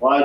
5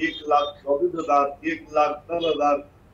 1,24,000, 1,10,000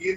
3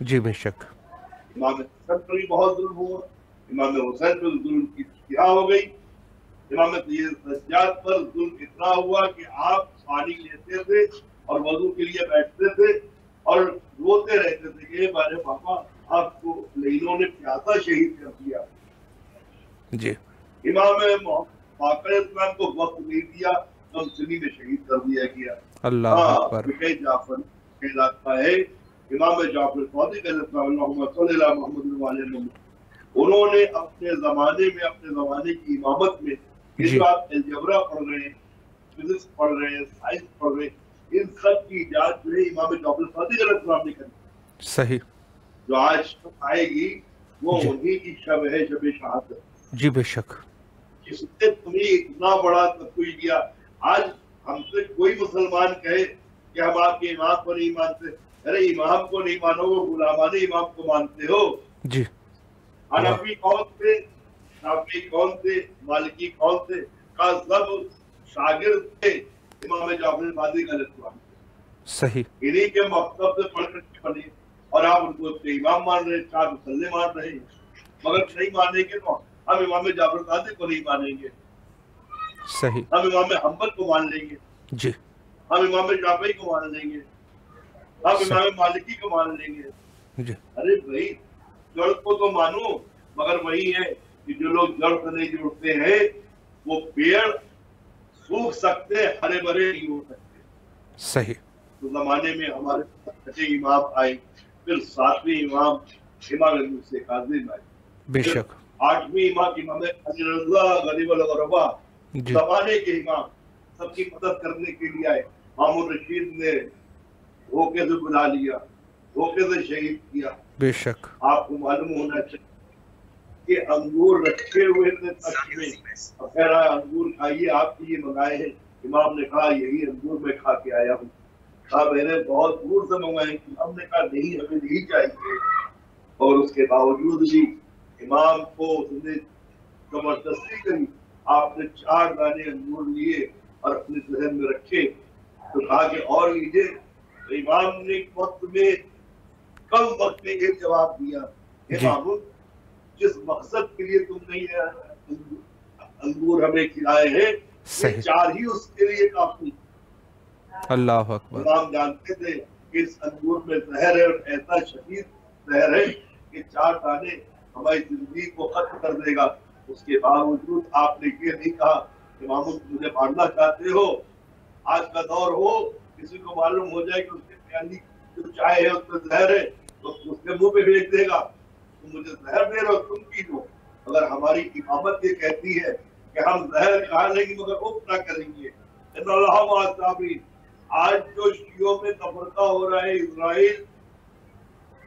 جی بے شک. امام حسن پر بھی بہت ظلم ہوا, امام حسین پر ظلم کی انتہا ہو گئی. امام سجاد پر ظلم اتنا ہوا کہ آپ پانی لیتے تھے اور وضو کے لیے بیٹھتے تھے اور روتے رہتے تھے کہ ہمارے پاپا آپ کو لینوں نے پیاسا شہید کر دیا. جی. امام باقر اسلام کو وقت نہیں دیا, کمسنی میں شہید کر دیا گیا. اللہ اکبر. جعفر کہلاتا ہے. امام جعفر صادق اللہم صلی اللہ محمد علیہ وسلم, انہوں نے اپنے زمانے میں, اپنے زمانے کی امامت میں, یہ جو آپ الجبرا پڑھ رہے ہیں, فزکس پڑھ رہے ہیں, سائنس پڑھ رہے ہیں, ان سب کی ایجاد جو ہے امام جعفر صادق علیہ السلام نے کری. صحیح. جو آج آئے گی وہ انہی کی شب ہے, شب شہادت. جی بے شک. جس نے تمہیں اتنا بڑا تقوی دیا. آج ہم سے کوئی مسلمان کہے کہ ہم آپ کے امام کو نہیں مانتے, ارے امام کو نہیں مانو, وہ غلامان امام کو مانتے ہو. جی. حنفی کون تھے, شافعی کون تھے, مالکی کون تھے, کا سب شاگرد تھے امام جعفر صادق علیہ السلام. صحیح. انہی کے مکتب سے پڑھ کر کے بنے اور آپ ان کو امام مان رہے, چار مسلے مان رہے ہیں. مگر نہیں مانیں گے تو ہم امام جعفر صادق کو نہیں مانیں گے. صحیح. ہم امام حنبل کو مان لیں گے. جی. ہم امام شافعی کو مان لیں گے, ہم امام مالکی کو مان لیں گے. جی. ارے بھائی جڑ کو تو مانو, مگر وہی ہے کہ جو لوگ جڑ سے نہیں جڑتے ہیں وہ پیڑ سوکھ سکتے, ہرے بھرے نہیں ہو سکتے. صحیح. تو زمانے میں ہمارے چھٹے امام آئے, پھر ساتویں امام امام موسیٰ کاظم آئے, بے شک آٹھویں امام علی رضا غریب الغربا, زمانے کے امام سب کی مدد کرنے کے لیے آئے. مامون رشید نے دھوکے سے بلا لیا, دھوکے سے شہید کیا. بے شک. آپ کو معلوم ہونا چاہیے کہ انگور رکھے ہوئے تھے تخت میں, اور کہہ رہا انگور کھائیے, آپ کے یہ منگائے ہیں. امام نے کہا یہی انگور میں کھا کے آیا ہوں. کہا میں نے بہت دور سے منگائے. ہم نے کہا نہیں, ہمیں نہیں چاہیے. اور اس کے باوجود بھی امام کو اس نے زبردستی کری. آپ نے 4 دانے انگور لیے اور اپنے ذہن میں رکھے, تو کہا کہ اور لیجیے. تو امام نے وقت میں, کم وقت میں ایک جواب دیا, امام جس مقصد کے لیے تم نے یہ انگور ہمیں کھلائے ہیں, 4 ہی اس کے لیے کافی. اللہ اکبر. امام جانتے تھے کہ اس انگور میں زہر ہے, اور ایسا شدید زہر ہے کہ 4 دانے ہماری زندگی کو ختم کر دے گا. اس کے باوجود آپ نے یہ نہیں کہا کہ مامون مجھے مارنا چاہتے ہو. آج کا دور ہو, کسی کو معلوم ہو جائے کہ اس کے پیالی جو چائے ہے اس میں زہر ہے, تو اس کے منہ پہ بھیج دے گا, تم مجھے زہر دے رہے ہو, تم پی لو. اگر ہماری امامت یہ کہتی ہے کہ ہم زہر کھا لیں گے مگر اف نہ کریں گے. آج جو شیعوں میں تفرقہ ہو رہا ہے, اسرائیل,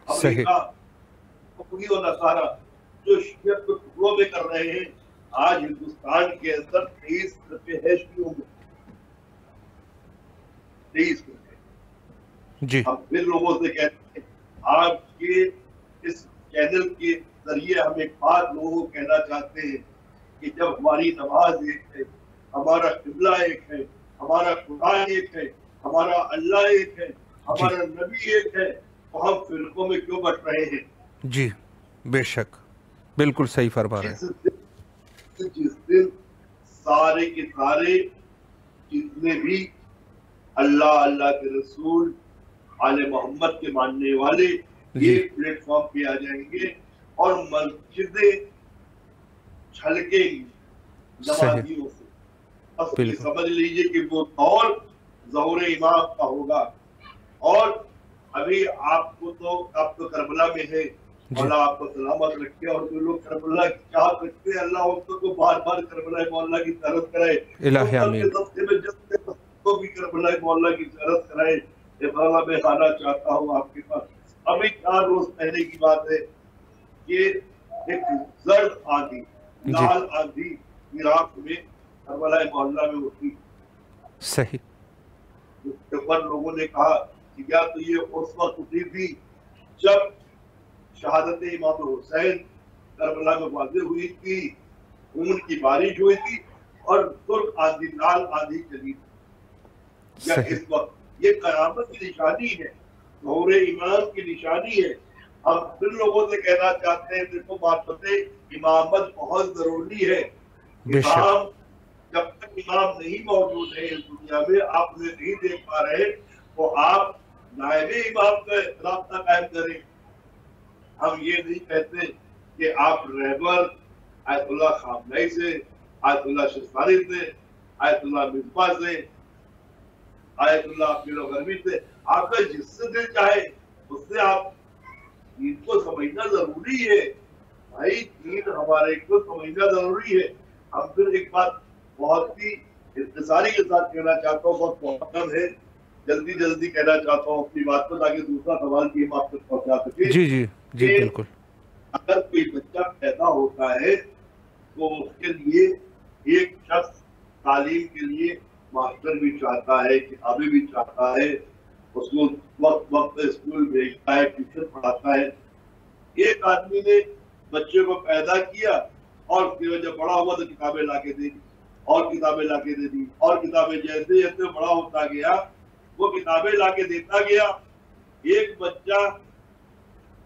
امریکہ, و نصارہ جو شیعت کو ٹکڑوں میں کر رہے ہیں, آج ہندوستان کے اندر 23 فرقے ہیں شیعوں میں, 23 فرقے. جی. ہم پھر لوگوں سے کہتے ہیں, آپ کے اس چینل کے ذریعے ہم ایک بات لوگوں کو کہنا چاہتے ہیں کہ جب ہماری نماز ایک ہے, ہمارا قبلہ ایک ہے, ہمارا خدا ایک ہے, ہمارا اللہ ایک ہے, ہمارا نبی ایک ہے, تو ہم فرقوں میں کیوں بٹ رہے ہیں؟ جی بے شک, بالکل صحیح فرما رہے ہیں. جس دن سارے کے سارے جتنے بھی اللہ, اللہ کے رسول, آل محمد کے ماننے والے ایک پلیٹ فارم پہ آ جائیں گے اور مسجدیں چھلکیں گی نمازیوں سے. اب یہ سمجھ لیجئے کہ وہ دور ظہور امام کا ہوگا. اور ابھی آپ کو تو, آپ تو کربلا میں ہے, اللہ آپ کو سلامت رکھے. اور جو لوگ کربلا کی چاہت رکھتے ہیں, اللہ ان کو بار بار کربلا مولا کی زیارت کرائے. الہی آمین. تو بھی کربلا مولا کی زیارت کرائے. مولا میں آنا چاہتا ہوں آپ کے پاس. ابھی 4 روز پہلے کی بات ہے کہ ایک زرد آندھی, لال آندھی عراق میں کربلا مولا میں ہوتی. صحیح. لوگوں نے کہا کہ کیا تو یہ اس وقت ہوتی تھی جب شہادت امام حسین کربلا میں واضح ہوئی تھی, خون کی بارش ہوئی تھی, اور سرخ آندھی, لال آندھی چلی تھی. یا اس وقت یہ قیامت کی نشانی ہے, ظہور امام کی نشانی ہے. ہم پھر لوگوں سے کہنا چاہتے ہیں دیکھو معرفت امامت بہت ضروری ہے. بے شک. امام جب تک امام نہیں موجود ہے اس دنیا میں، آپ انہیں نہیں دیکھ پا رہے، تو آپ نائب امام کا رابطہ قائم کریں. ہم یہ نہیں کہتے کہ آپ رہبر آیت اللہ خامنئی سے، آیت اللہ شستانی سے، آیت اللہ مصباح سے، آیت اللہ پیر غربی سے، آپ کا جس سے دل چاہے اس سے آپ دین کو سمجھنا ضروری ہے. بھائی دین ہمارے کو سمجھنا ضروری ہے. ہم پھر ایک بات بہت ہی اختصاری کے ساتھ کہنا چاہتا ہوں، بہت کم ہے، جلدی کہنا چاہتا ہوں اپنی بات کو تاکہ دوسرا سوال بھی ہم آپ تک پہنچا سکیں. جی جی جی کہ بالکل. اگر کوئی بچہ پیدا ہوتا ہے تو اس کے لیے ایک شخص تعلیم کے لیے ماسٹر بھی چاہتا ہے، کتابیں بھی چاہتا ہے، اس کو وقت وقت اسکول بھیجتا ہے، ٹیوشن پڑھاتا ہے. ایک آدمی نے بچے کو پیدا کیا اور پھر جب بڑا ہوا تو کتابیں لا کے دے دی، اور کتابیں لا کے دے دی، اور کتابیں جیسے جیسے بڑا ہوتا گیا وہ کتابیں لا کے دیتا گیا. ایک بچہ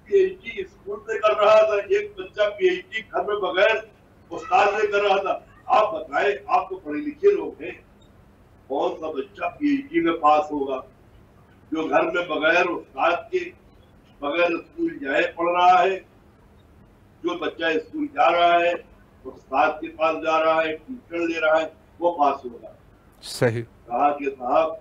پی ایچ ڈی اسکول سے کر رہا تھا، ایک بچہ پی ایچ ڈی گھر میں بغیر استاد سے کر رہا تھا. آپ بتائیں، آپ تو پڑھے لکھے لوگ ہیں، کون سا بچہ پی ایچ ڈی میں پاس ہوگا جو گھر میں بغیر استاد کے، بغیر اسکول جائے پڑھ رہا ہے؟ جو بچہ اسکول جا رہا ہے، استاد کے پاس جا رہا ہے، ٹیوشن لے رہا ہے، وہ پاس ہوگا. صحیح. کہا کہ صاحب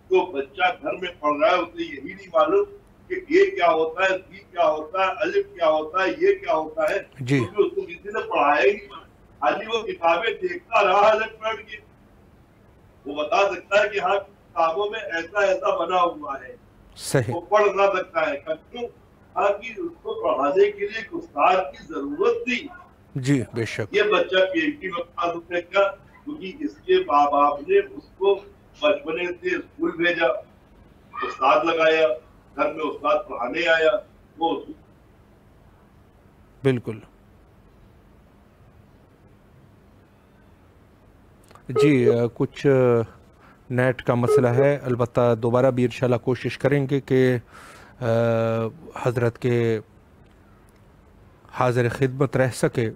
جو بچہ گھر میں پڑھ رہا ہے اسے یہی نہیں معلوم کہ یہ کیا ہوتا ہے، بی کیا ہوتا ہے، الف کیا ہوتا ہے، یہ کیا ہوتا ہے، جی. کیونکہ اس کو کسی نے پڑھایا ہی نہیں. خالی وہ کتابیں دیکھتا رہا الگ پڑھ کے. وہ بتا سکتا ہے کہ ہاں کتابوں میں ایسا ایسا بنا ہوا ہے، صحیح. وہ پڑھ نہ سکتا ہے. کیوں؟ کہ اس کو پڑھانے کے لیے ایک استاد کی ضرورت تھی. جی بے شک. یہ بچہ پی ایچ ڈی میں پاس ہونے کا کیونکہ اس کے ماں باپ نے اس کو بچپنے سے اسکول بھیجا، استاد لگایا، گھر میں استاد پڑھانے آیا. وہ بالکل. جی کچھ نیٹ کا مسئلہ ہے، البتہ دوبارہ بھی انشاءاللہ کوشش کریں گے کہ حضرت کے حاضر خدمت رہ سکے.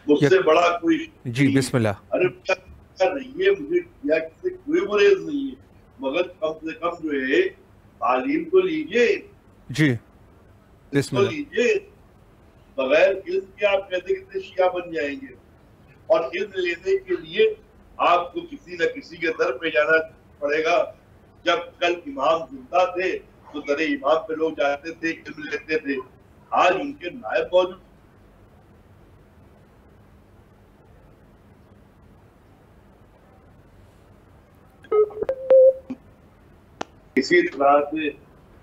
مجھ سے بڑا کوئی جی بسم اللہ. ارے رہیے، مجھے کیا کسی کوئی گریز نہیں ہے، مگر کم سے کم جو ہے تعلیم تو لیجیے. جی بسم اللہ. لیجیے، بغیر علم کے آپ کہتے کتنے شیعہ بن جائیں گے. اور علم لینے کے لیے آپ کو کسی نہ کسی کے در پہ جانا پڑے گا. جب کل امام زندہ تھے تو در امام پہ لوگ جاتے تھے، علم لیتے تھے. آج ان کے نائب موجود. اسی طرح سے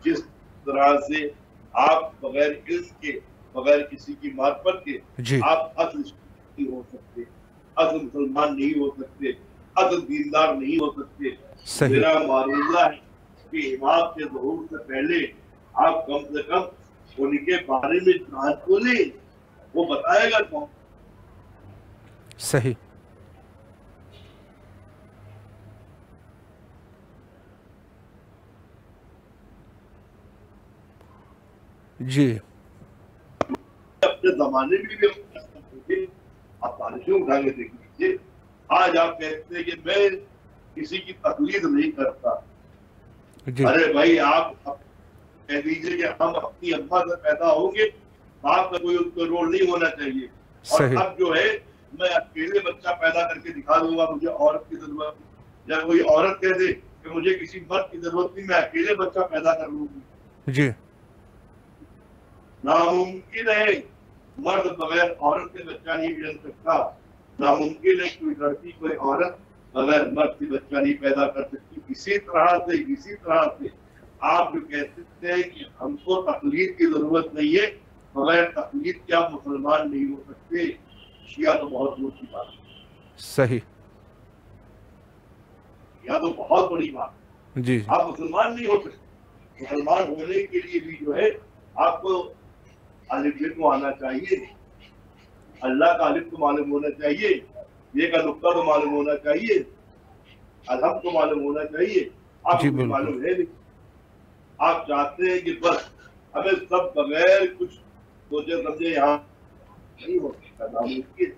جس طرح سے آپ بغیر علم کے، بغیر کسی کی معرفت کے جی آپ اصل نہیں ہو سکتے، اصل مسلمان نہیں ہو سکتے، اصل دیندار نہیں ہو سکتے. صحیح. میرا معروضہ ہے کہ امام کے ظہور سے پہلے آپ کم سے کم ان کے بارے میں جان کو لیں، وہ بتائے گا کون. صحیح. جی اپنے زمانے میں بھی آپ تاریخیں اٹھا کے دیکھ لیجیے. آج آپ کہتے ہیں کہ میں کسی کی تقلید نہیں کرتا. جی ارے بھائی آپ کہہ دیجیے کہ ہم اپنی اماں سے پیدا ہوں گے، باپ کا کوئی اس کا رول نہیں ہونا چاہیے. اور صحیح. اب جو ہے میں اکیلے بچہ پیدا کر کے دکھا دوں گا، مجھے عورت کی ضرورت نہیں. یا کوئی عورت کہہ دے کہ مجھے کسی مرد کی ضرورت نہیں، میں اکیلے بچہ پیدا کر لوں گی. جی ناممکن ہے، مرد بغیر عورت کے بچہ نہیں جن سکتا. ناممکن ہے کوئی لڑکی کوئی عورت بغیر مرد سے بچہ نہیں پیدا کر سکتی. اسی طرح سے آپ جو کہتے ہیں کہ ہم کو تقلید کی ضرورت نہیں ہے، بغیر تقلید کے آپ مسلمان نہیں ہو سکتے. شیعہ تو بہت دور کی بات ہے، صحیح. شیعہ تو بہت بڑی بات ہے. جی آپ مسلمان نہیں ہو سکتے. مسلمان ہونے کے لیے بھی جو ہے آپ کو الف کو آنا چاہیے، اللہ کا الف کو معلوم ہونا چاہیے، یہ کا نقطہ تو معلوم ہونا چاہیے، الحمد کو معلوم ہونا چاہیے. آپ جی کو بالکل. معلوم ہے نہیں. آپ چاہتے ہیں کہ بس ہمیں سب بغیر کچھ سوچے سمجھے یہاں نہیں ہو سکتا ناممکن.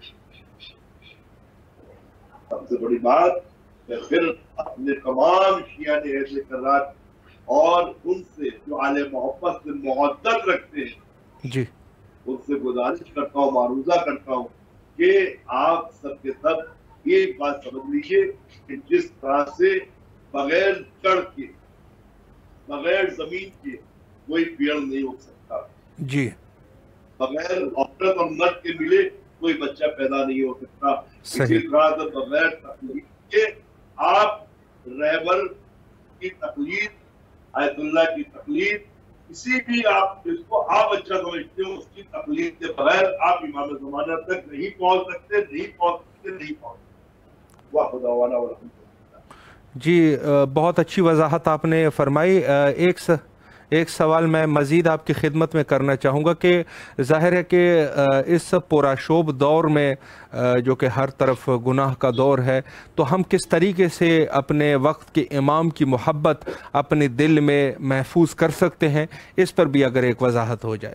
سب سے بڑی بات کہ پھر اپنے تمام شیعہ اہل کرات اور ان سے جو اہل محبت سے محبت رکھتے ہیں جی ان سے گزارش کرتا ہوں، معروضہ کرتا ہوں کہ آپ سب کے سب یہ بات سمجھ لیجیے کہ جس طرح سے بغیر چڑھ کے بغیر زمین کے کوئی پیڑ نہیں ہو سکتا، جی بغیر عورت اور مرد کے ملے کوئی بچہ پیدا نہیں ہو سکتا، اسی صحیح طرح سے بغیر تقلید کے آپ رہبر کی تقلید، آیت اللہ کی تقلید، کسی بھی آپ جس کو آپ اچھا سمجھتے ہو اس کی تقلید کے بغیر آپ امام زمانہ تک نہیں پہنچ سکتے، نہیں پہنچ سکتے، نہیں پہنچ سکتے. واہ خداوانا ورحمۃ اللہ. جی بہت اچھی وضاحت آپ نے فرمائی. ایک سوال میں مزید آپ کی خدمت میں کرنا چاہوں گا کہ ظاہر ہے کہ اس پرآشوب دور میں جو کہ ہر طرف گناہ کا دور ہے، تو ہم کس طریقے سے اپنے وقت کے امام کی محبت اپنے دل میں محفوظ کر سکتے ہیں، اس پر بھی اگر ایک وضاحت ہو جائے.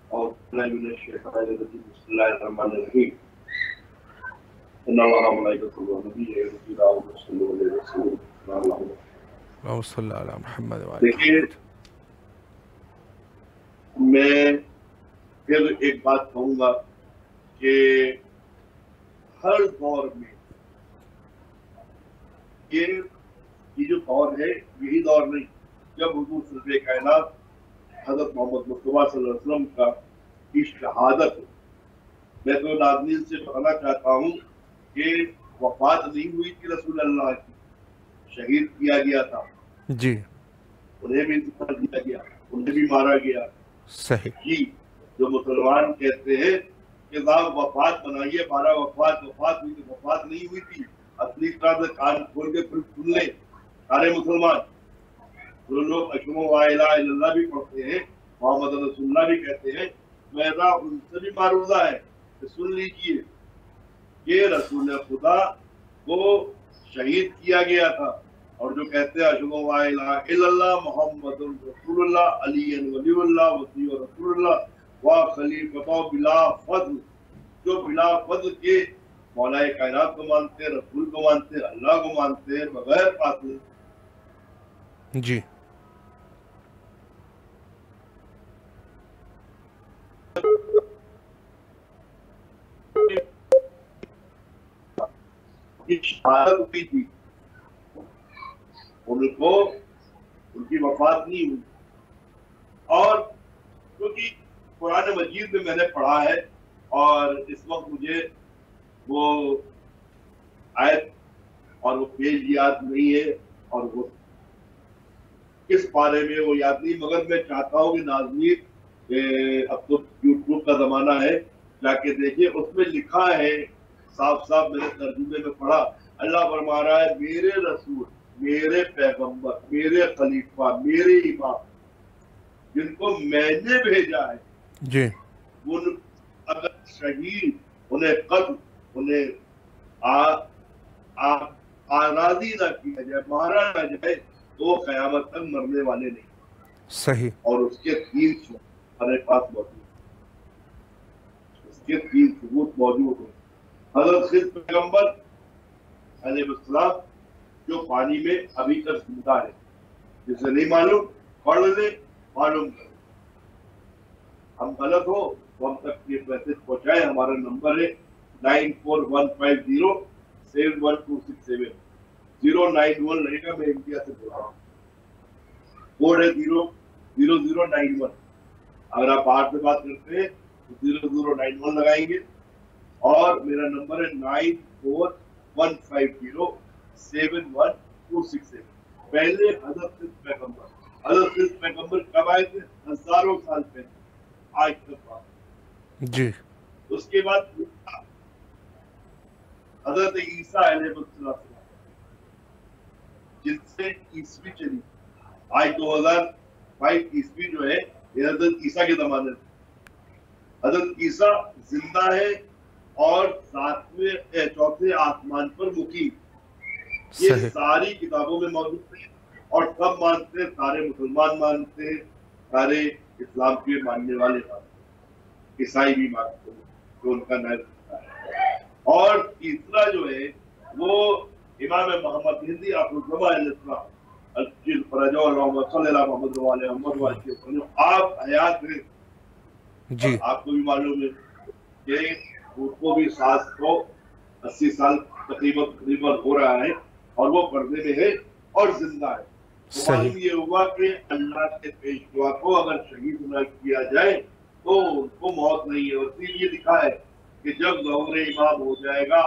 اور بسم اللہ الرحمن الرحیم. ان اللہ ملائکۃ صلی اللہ اللہم صلی علی محمد وعلی دیکھیے محمد. میں پھر ایک بات کہوں گا کہ ہر دور میں یہ جو دور ہے یہی دور نہیں. جب حضور صلی کائنات حضرت محمد مصطفیٰ صلی اللہ علیہ وسلم کا کی شہادت، میں تو ناظرین سے بتانا چاہتا ہوں کہ وفات نہیں ہوئی تھی رسول اللہ کی، شہید کیا گیا تھا، جی انہیں بھی انتقال دیا گیا، انہیں بھی مارا گیا. صحیح. جی جو مسلمان کہتے ہیں کہ صاحب وفات بنائیے، 12 وفات ہوئی تھی، وفات نہیں ہوئی تھی. اصلی طرح سے کان کھول کے پھر سن لیں سارے مسلمان. جو لوگ اشہد ان لا الہ الا اللہ بھی پڑھتے ہیں، محمد رسول اللہ بھی کہتے ہیں، میرا ان سے بھی معروضہ ہے کہ سن لیجئے کہ رسول خدا کو شہید کیا گیا تھا. اور جو کہتے ہیں اشہد ان لا الہ الا اللہ محمد رسول اللہ علی ولی اللہ وصی رسول اللہ و خلیفۃ بلا فضل، جو بلا فضل کے مولا کائنات کو مانتے ہیں، رسول کو مانتے ہیں، اللہ کو مانتے ہیں بغیر فاصلے. جی شہادت ہوئی تھی، ان کو ان کی وفات نہیں ہوئی. اور کیونکہ قرآن مجید میں نے پڑھا ہے اور اس وقت مجھے وہ آیت اور وہ پیج یاد نہیں ہے اور وہ کس بارے میں وہ یاد نہیں، مگر میں چاہتا ہوں کہ ناظرین اب تو یوٹیوب کا زمانہ ہے، جا کے دیکھیں، اس میں لکھا ہے صاف صاف، میں نے ترجمے میں پڑھا، اللہ فرما رہا ہے میرے رسول، میرے پیغمبر، میرے خلیفہ، میرے امام جن کو میں نے بھیجا ہے، جی ان اگر شہید، انہیں قتل، انہیں آزادی نہ کیا جائے، مارا نہ جائے، تو وہ قیامت تک مرنے والے نہیں. صحیح. اور اس کے 3 ثبوت ہمارے پاس موجود ہیں، اس کے 3 ثبوت موجود ہیں. حضرت خضر پیغمبر علیہ السلام جو پانی میں ابھی تک زندہ ہے، جسے نہیں معلوم پڑھ لیں، معلوم کریں. ہم غلط ہو تو ہم تک یہ میسج پہنچائے. ہمارا نمبر ہے 9415071267 091 رہے گا. میں انڈیا سے بول رہا ہوں، کوڈ ہے 0091. اگر آپ باہر سے بات کرتے ہیں تو 0091 لگائیں گے. اور میرا نمبر ہے 9415071267. پہلے حضرت پیغمبر کب آئے تھے؟ ہزاروں سال پہلے، آج تک بات. جی اس کے بعد حضرت عیسیٰ علیہ السلام جن سے عیسوی چلی، آج 2022 عیسوی جو ہے یہ حضرت عیسیٰ کے زمانے سے. حضرت عیسیٰ زندہ ہے اور 4 آسمان پر مقیم. یہ ساری کتابوں میں موجود ہے. اور سب مانتے ہیں، سارے مسلمان مانتے ہیں، سارے اسلام کے ماننے والے مانتے ہیں، عیسائی بھی مانتے ہیں جو ان کا نئے ہے۔ اور تیسرا جو ہے وہ امام محمد ہندی علیہ السلام صلی اللہ محمد علیہ محمد آپ حیات ہیں، اور جی آپ کو بھی معلوم ہے کہ ان کو بھی 780 سال تقریباً ہو رہا ہے اور وہ پردے میں ہے اور زندہ ہے۔ تو صحیح معلوم یہ ہوا کہ اللہ کے پیشوا کو اگر شہید نہ کیا جائے تو ان کو موت نہیں ہے، اور پھر یہ لکھا ہے کہ جب ظہور امام ہو جائے گا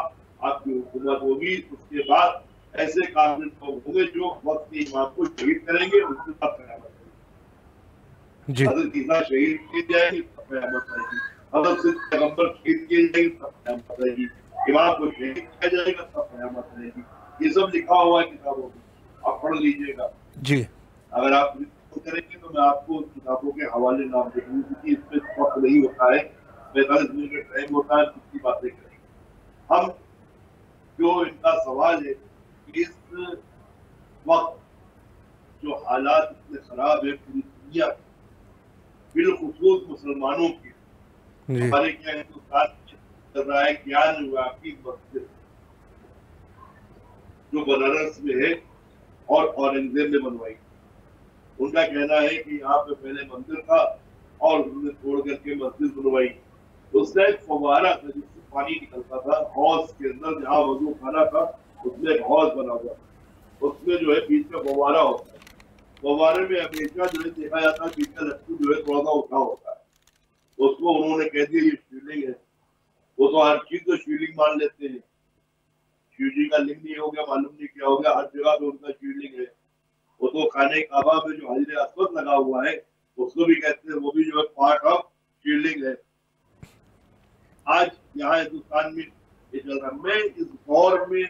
آپ کی حکومت ہوگی، اس کے بعد ایسے کافر لوگ ہوں گے جو وقت کے امام کو شہید کریں گے، اس کے بعد قیامت ہوگی۔ جی حضرت عیسیٰ شہید کی جائے گی تب قیامت آئے گی، حضرت صدیق پیغمبر شہید کی جائے گی تب قیامت آئے گی، امام کو شہید کیا جائے گا تب قیامت آئے گی۔ یہ سب لکھا ہوا ہے کتابوں میں، آپ پڑھ لیجئے گا۔ جی اگر آپ کریں گے تو میں آپ کو کتابوں کے حوالے نام دے دوں، کیونکہ اس میں وقت نہیں ہوتا ہے، 45 منٹ کا ٹائم ہوتا ہے، کتنی باتیں کریں گے ہم۔ جو ان کا سوال ہے کہ اس وقت جو حالات اتنے خراب ہے پوری دنیا کے، بالخصوص مسلمانوں کی، جی ہمارے کیا ہندوستان میں چل رہا ہے گیان واقعی مسجد جو بنارس میں ہے اور اورنگزیب نے بنوائی۔ ان کا کہنا ہے کہ یہاں پہ پہلے مندر تھا اور انہوں نے توڑ کر کے مسجد بنوائی۔ اس میں ایک فوارہ تھا جس سے پانی نکلتا تھا، حوض کے اندر جہاں وضو خانہ تھا اس میں ایک حوض بنا ہوا تھا، اس میں جو ہے بیچ میں فوارہ ہوتا ہے، فوارے میں ہمیشہ جو ہے دیکھا جاتا ہے بیچ کا لٹو جو ہے تھوڑا سا اٹھا ہوتا ہے، اس کو انہوں نے کہہ دیا یہ شیولنگ ہے۔ وہ تو ہر چیز کو شیولنگ مان لیتے ہیں، شیو جی کا لنگ نہیں ہو گیا، معلوم نہیں کیا ہو گیا، ہر جگہ پہ ان کا شیولنگ ہے۔ وہ تو خانہ کعبہ میں جو حجر اسود لگا ہوا ہے اس کو بھی کہتے ہیں، وہ بھی جو ہے پارٹ آف شیلڈنگ ہے۔ آج یہاں ہندوستان میں یہ چل رہا ہے۔ میں اس دور میں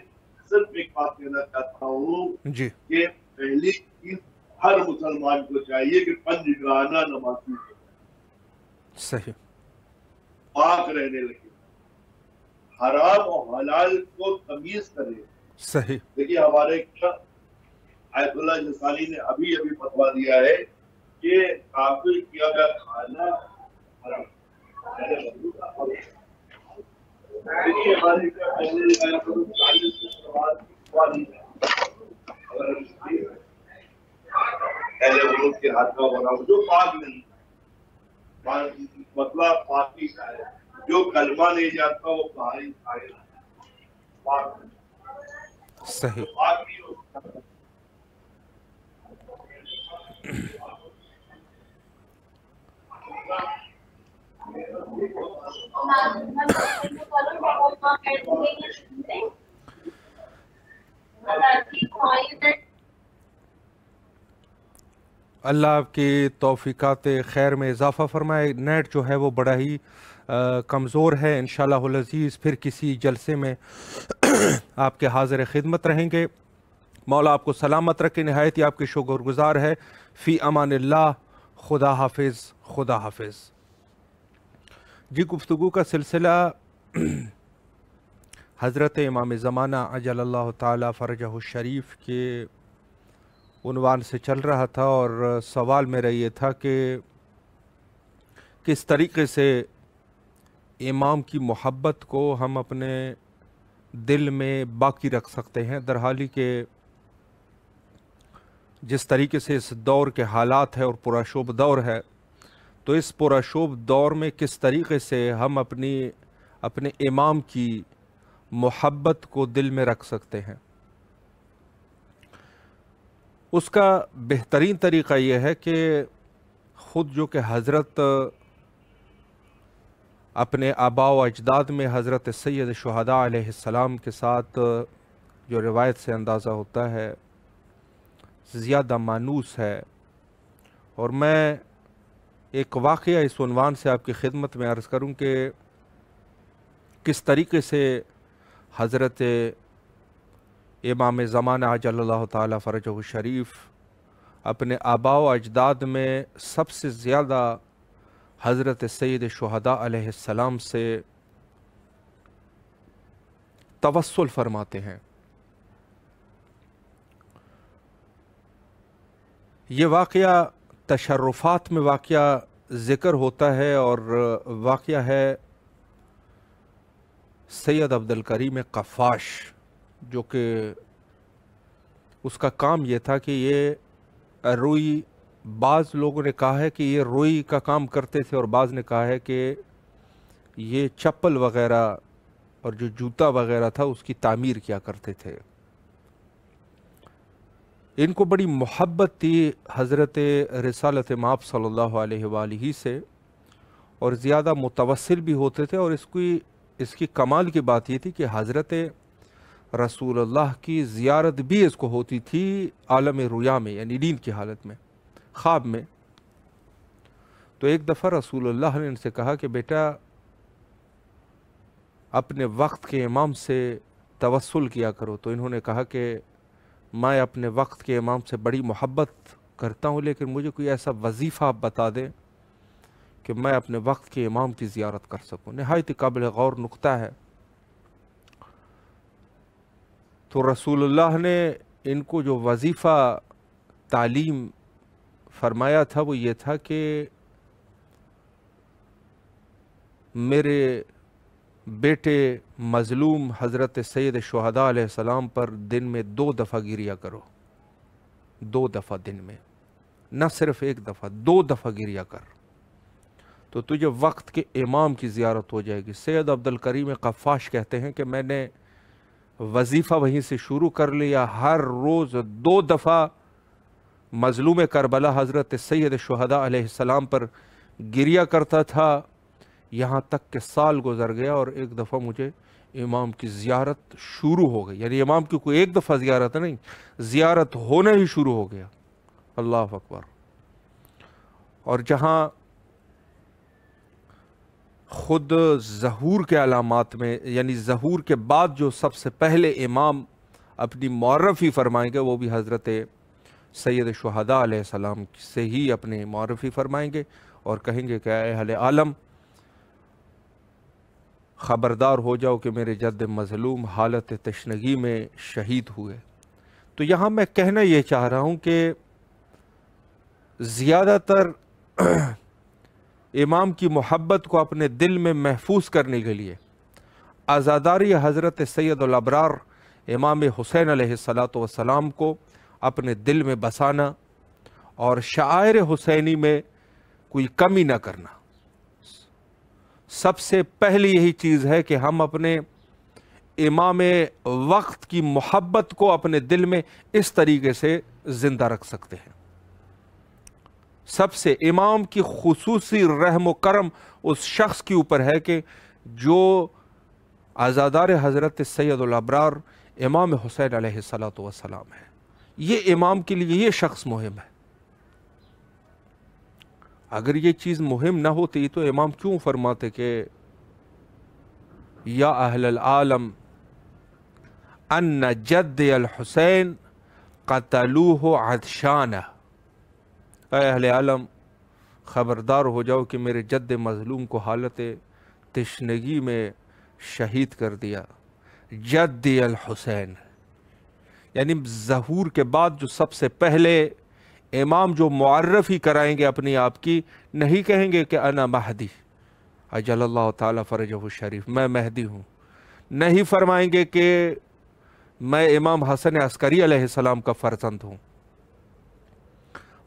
صرف ایک بات کہنا چاہتا ہوں جی کہ پہلی چیز ہر مسلمان کو چاہیے کہ پنجگانہ نمازی ہو، صحیح پاک رہنے لگے، حرام اور حلال کو تمیز کرے۔ صحیح دیکھیے ہمارے کیا آیت اللہ جسانی نے ابھی فتویٰ دیا ہے کہ کافر کیا گیا کھانا حرام۔ دیکھیے ہمارے کیا پہلے وہ کے ہاتھ کا بنا جو پاک نہیں، مطلب پاکی کا ہے، جو کلمہ نہیں جانتا وہ کہاں پاک صحیح پاک نہیں ہوتا۔ اللہ آپ کی توفیقات خیر میں اضافہ فرمائے۔ نیٹ جو ہے وہ بڑا ہی کمزور ہے، انشاءاللہ العزیز پھر کسی جلسے میں آپ کے حاضر خدمت رہیں گے۔ مولا آپ کو سلامت رکھے، نہایت ہی آپ کے شکر گزار ہے۔ فی امان اللہ، خدا حافظ، خدا حافظ۔ جی گفتگو کا سلسلہ حضرت امام زمانہ عجل اللہ تعالی فرجہ الشریف کے عنوان سے چل رہا تھا، اور سوال میرا یہ تھا کہ کس طریقے سے امام کی محبت کو ہم اپنے دل میں باقی رکھ سکتے ہیں، درحالی کہ جس طریقے سے اس دور کے حالات ہے اور پراشوب دور ہے، تو اس پراشوب دور میں کس طریقے سے ہم اپنے امام کی محبت کو دل میں رکھ سکتے ہیں۔ اس کا بہترین طریقہ یہ ہے کہ خود جو کہ حضرت اپنے آباء و اجداد میں حضرت سید شہداء علیہ السلام کے ساتھ جو روایت سے اندازہ ہوتا ہے زیادہ مانوس ہے، اور میں ایک واقعہ اس عنوان سے آپ کی خدمت میں عرض کروں کہ کس طریقے سے حضرت امام زمانہ عجل اللہ تعالی فرجہ الشریف اپنے آباء و اجداد میں سب سے زیادہ حضرت سید شہداء علیہ السلام سے توسل فرماتے ہیں۔ یہ واقعہ تشرفات میں واقعہ ذکر ہوتا ہے، اور واقعہ ہے سید عبد الکریم قفاش، جو کہ اس کا کام یہ تھا کہ یہ روئی، بعض لوگوں نے کہا ہے کہ یہ روئی کا کام کرتے تھے، اور بعض نے کہا ہے کہ یہ چپل وغیرہ اور جو جوتا وغیرہ تھا اس کی تعمیر کیا کرتے تھے۔ ان کو بڑی محبت تھی حضرت رسالت مآب صلی اللہ علیہ وآلہ سے، اور زیادہ متوسل بھی ہوتے تھے، اور اس کی کمال کی بات یہ تھی کہ حضرت رسول اللہ کی زیارت بھی اس کو ہوتی تھی عالم رؤیا میں، یعنی نیند کی حالت میں، خواب میں۔ تو ایک دفعہ رسول اللہ نے ان سے کہا کہ بیٹا اپنے وقت کے امام سے توسل کیا کرو۔ تو انہوں نے کہا کہ میں اپنے وقت کے امام سے بڑی محبت کرتا ہوں، لیکن مجھے کوئی ایسا وظیفہ آپ بتا دیں کہ میں اپنے وقت کے امام کی زیارت کر سکوں۔ نہایت قابل غور نقطہ ہے۔ تو رسول اللہ نے ان کو جو وظیفہ تعلیم فرمایا تھا وہ یہ تھا کہ میرے بیٹے مظلوم حضرت سید شہداء علیہ السلام پر دن میں 2 دفعہ گریا کرو، 2 دفعہ دن میں، نہ صرف 1 دفعہ، 2 دفعہ گریا کر، تو تجھے وقت کے امام کی زیارت ہو جائے گی۔ سید عبد الکریم قفاش کہتے ہیں کہ میں نے وظیفہ وہیں سے شروع کر لیا، ہر روز 2 دفعہ مظلوم کربلا حضرت سید شہداء علیہ السلام پر گریا کرتا تھا، یہاں تک کہ سال گزر گیا اور ایک دفعہ مجھے امام کی زیارت شروع ہو گئی، یعنی امام کی کوئی 1 دفعہ زیارت نہیں، زیارت ہونا ہی شروع ہو گیا۔ اللہ اکبر۔ اور جہاں خود ظہور کے علامات میں، یعنی ظہور کے بعد جو سب سے پہلے امام اپنی معرفی فرمائیں گے وہ بھی حضرت سید شہداء علیہ السلام سے ہی اپنی معرفی فرمائیں گے، اور کہیں گے کہ اے اہل عالم خبردار ہو جاؤ کہ میرے جد مظلوم حالت تشنگی میں شہید ہوئے۔ تو یہاں میں کہنا یہ چاہ رہا ہوں کہ زیادہ تر امام کی محبت کو اپنے دل میں محفوظ کرنے کے لیے عزاداری حضرت سید الابرار امام حسین علیہ السلام کو اپنے دل میں بسانا، اور شعائر حسینی میں کوئی کمی نہ کرنا۔ سب سے پہلی یہی چیز ہے کہ ہم اپنے امام وقت کی محبت کو اپنے دل میں اس طریقے سے زندہ رکھ سکتے ہیں۔ سب سے امام کی خصوصی رحم و کرم اس شخص کے اوپر ہے کہ جو عزادار حضرت سید الابرار امام حسین علیہ السلام ہے۔ یہ امام کے لیے یہ شخص مہم ہے۔ اگر یہ چیز مہم نہ ہوتی تو امام کیوں فرماتے کہ یا اہل العالم ان جد الحسین قتلوہ عطشانہ، اے اہل عالم خبردار ہو جاؤ کہ میرے جد مظلوم کو حالت تشنگی میں شہید کر دیا۔ جد الحسین یعنی ظہور کے بعد جو سب سے پہلے امام جو معرفی کرائیں گے اپنی آپ کی، نہیں کہیں گے کہ انا مہدی اجل اللہ تعالی فرجہ الشریف، میں مہدی ہوں، نہیں فرمائیں گے کہ میں امام حسن عسکری علیہ السلام کا فرزند ہوں۔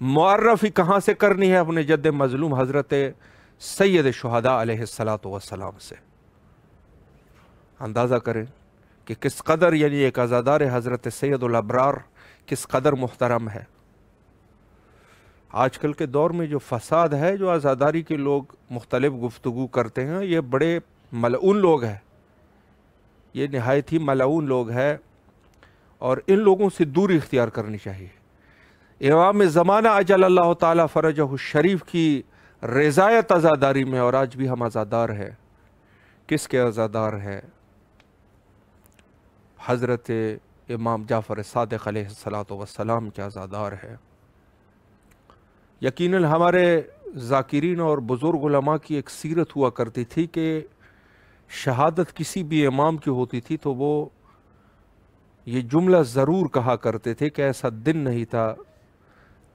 معرفی کہاں سے کرنی ہے؟ اپنے جد مظلوم حضرت سید شہداء علیہ السلام سے۔ اندازہ کریں کہ کس قدر یعنی ایک عزادار حضرت سید الابرار کس قدر محترم ہے۔ آج کل کے دور میں جو فساد ہے، جو عزاداری کے لوگ مختلف گفتگو کرتے ہیں، یہ بڑے ملعون لوگ ہیں، یہ نہایت ہی ملعون لوگ ہیں، اور ان لوگوں سے دوری اختیار کرنی چاہیے۔ امام زمانہ اجل اللہ تعالی فرجہ الشریف کی رضایت عزاداری میں، اور آج بھی ہم عزادار ہیں۔ کس کے عزادار ہیں؟ حضرت امام جعفر صادق علیہ السلام کے عزادار ہے۔ یقیناً ہمارے ذاکرین اور بزرگ علماء کی ایک سیرت ہوا کرتی تھی کہ شہادت کسی بھی امام کی ہوتی تھی تو وہ یہ جملہ ضرور کہا کرتے تھے کہ ایسا دن نہیں تھا